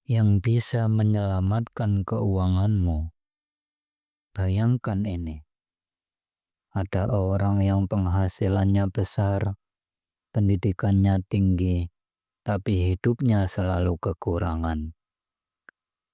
yang bisa menyelamatkan keuanganmu. Bayangkan ini, ada orang yang penghasilannya besar, pendidikannya tinggi, tapi hidupnya selalu kekurangan.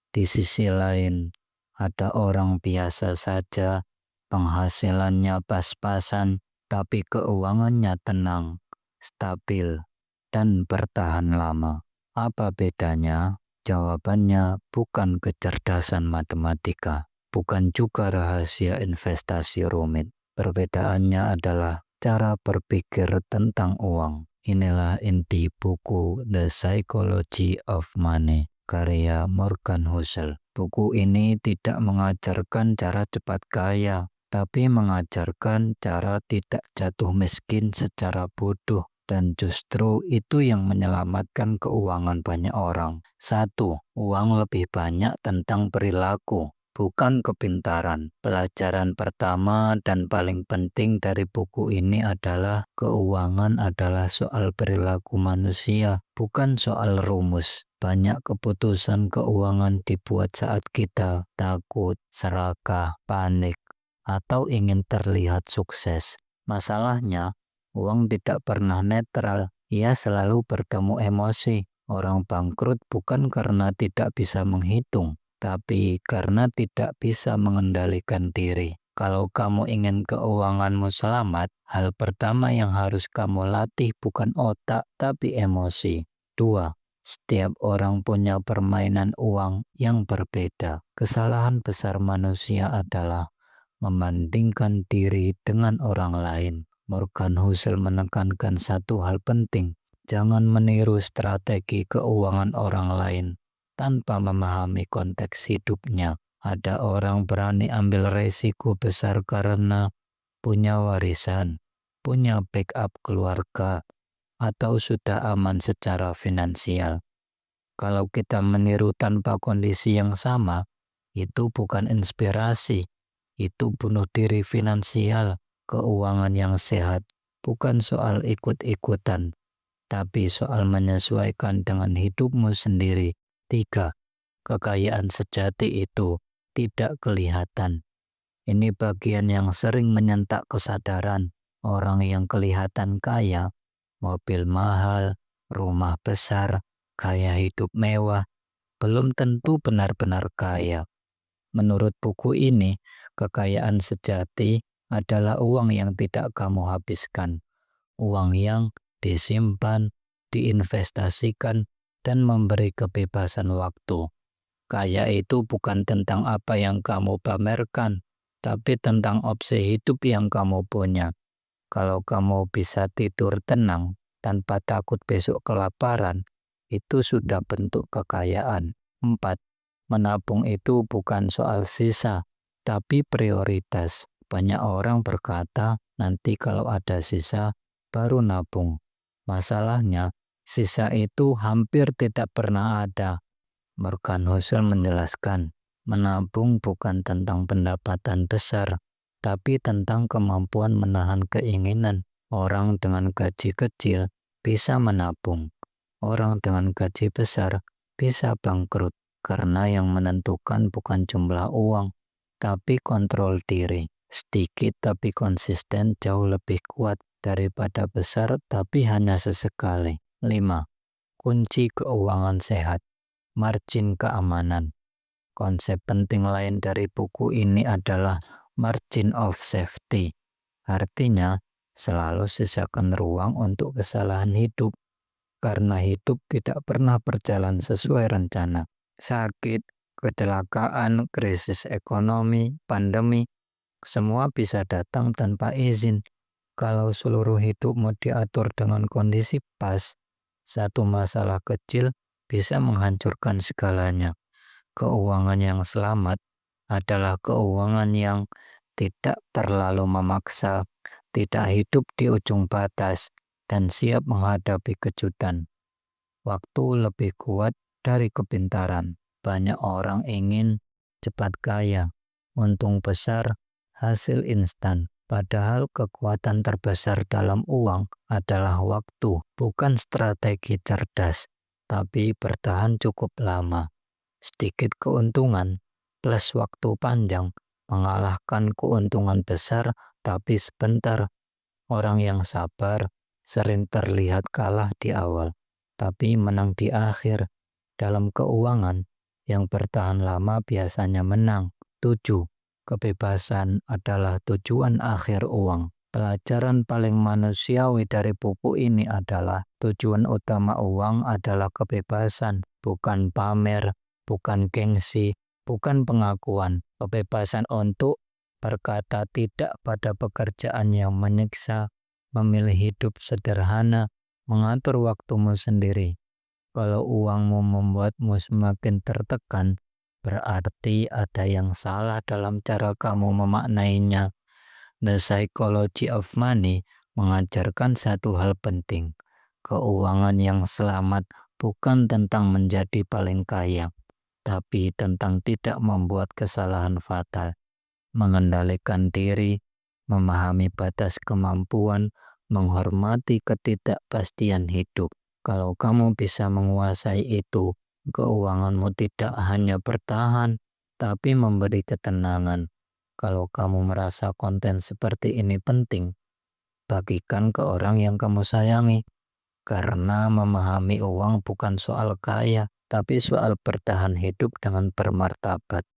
Di sisi lain, ada orang biasa saja, penghasilannya pas-pasan, tapi keuangannya tenang, stabil, dan bertahan lama. Apa bedanya? Jawabannya bukan kecerdasan matematika, bukan juga rahasia investasi rumit. Perbedaannya adalah cara berpikir tentang uang. Inilah inti buku The Psychology of Money, karya Morgan Housel. Buku ini tidak mengajarkan cara cepat kaya, tapi mengajarkan cara tidak jatuh miskin secara bodoh. Dan justru itu yang menyelamatkan keuangan banyak orang. 1. Uang lebih banyak tentang perilaku, bukan kepintaran. Pelajaran pertama dan paling penting dari buku ini adalah keuangan adalah soal perilaku manusia, bukan soal rumus. Banyak keputusan keuangan dibuat saat kita takut, serakah, panik, atau ingin terlihat sukses. Masalahnya, uang tidak pernah netral, ia selalu bertemu emosi. Orang bangkrut bukan karena tidak bisa menghitung, tapi karena tidak bisa mengendalikan diri. Kalau kamu ingin keuanganmu selamat, hal pertama yang harus kamu latih bukan otak, tapi emosi. 2. Setiap orang punya permainan uang yang berbeda. Kesalahan besar manusia adalah membandingkan diri dengan orang lain. Morgan Housel menekankan satu hal penting, jangan meniru strategi keuangan orang lain tanpa memahami konteks hidupnya. Ada orang berani ambil resiko besar karena punya warisan, punya backup keluarga, atau sudah aman secara finansial. Kalau kita meniru tanpa kondisi yang sama, itu bukan inspirasi, itu bunuh diri finansial. Keuangan yang sehat bukan soal ikut-ikutan, tapi soal menyesuaikan dengan hidupmu sendiri. 3. Kekayaan sejati itu tidak kelihatan. Ini bagian yang sering menyentak kesadaran. Orang yang kelihatan kaya, mobil mahal, rumah besar, gaya hidup mewah, belum tentu benar-benar kaya. Menurut buku ini, kekayaan sejati adalah uang yang tidak kamu habiskan, uang yang disimpan, diinvestasikan, dan memberi kebebasan waktu. Kaya itu bukan tentang apa yang kamu pamerkan, tapi tentang opsi hidup yang kamu punya. Kalau kamu bisa tidur tenang tanpa takut besok kelaparan, itu sudah bentuk kekayaan. 4. Menabung itu bukan soal sisa, tapi prioritas. Banyak orang berkata, nanti kalau ada sisa, baru nabung. Masalahnya, sisa itu hampir tidak pernah ada. Morgan Housel menjelaskan, menabung bukan tentang pendapatan besar, tapi tentang kemampuan menahan keinginan. Orang dengan gaji kecil bisa menabung. Orang dengan gaji besar bisa bangkrut. Karena yang menentukan bukan jumlah uang, tapi kontrol diri. Sedikit tapi konsisten jauh lebih kuat daripada besar tapi hanya sesekali. 5. Kunci keuangan sehat, margin keamanan. Konsep penting lain dari buku ini adalah margin of safety. Artinya, selalu sisakan ruang untuk kesalahan hidup, karena hidup tidak pernah berjalan sesuai rencana. Sakit, kecelakaan, krisis ekonomi, pandemi, semua bisa datang tanpa izin. Kalau seluruh hidupmu diatur dengan kondisi pas, satu masalah kecil bisa menghancurkan segalanya. Keuangan yang selamat adalah keuangan yang tidak terlalu memaksa, tidak hidup di ujung batas, dan siap menghadapi kejutan. Waktu lebih kuat dari kepintaran. Banyak orang ingin cepat kaya, untung besar, hasil instan. Padahal kekuatan terbesar dalam uang adalah waktu, bukan strategi cerdas, tapi bertahan cukup lama. Sedikit keuntungan plus waktu panjang mengalahkan keuntungan besar tapi sebentar. Orang yang sabar sering terlihat kalah di awal, tapi menang di akhir. Dalam keuangan, yang bertahan lama biasanya menang. 7. Kebebasan adalah tujuan akhir uang. Pelajaran paling manusiawi dari buku ini adalah tujuan utama uang adalah kebebasan, bukan pamer, bukan gengsi, bukan pengakuan. Kebebasan untuk berkata tidak pada pekerjaan yang menyiksa, memilih hidup sederhana, mengatur waktumu sendiri. Kalau uangmu membuatmu semakin tertekan, berarti ada yang salah dalam cara kamu memaknainya. The Psychology of Money mengajarkan satu hal penting. Keuangan yang selamat bukan tentang menjadi paling kaya, tapi tentang tidak membuat kesalahan fatal. Mengendalikan diri, memahami batas kemampuan, menghormati ketidakpastian hidup. Kalau kamu bisa menguasai itu, keuanganmu tidak hanya bertahan, tapi memberi ketenangan. Kalau kamu merasa konten seperti ini penting, bagikan ke orang yang kamu sayangi. Karena memahami uang bukan soal kaya, tapi soal bertahan hidup dengan bermartabat.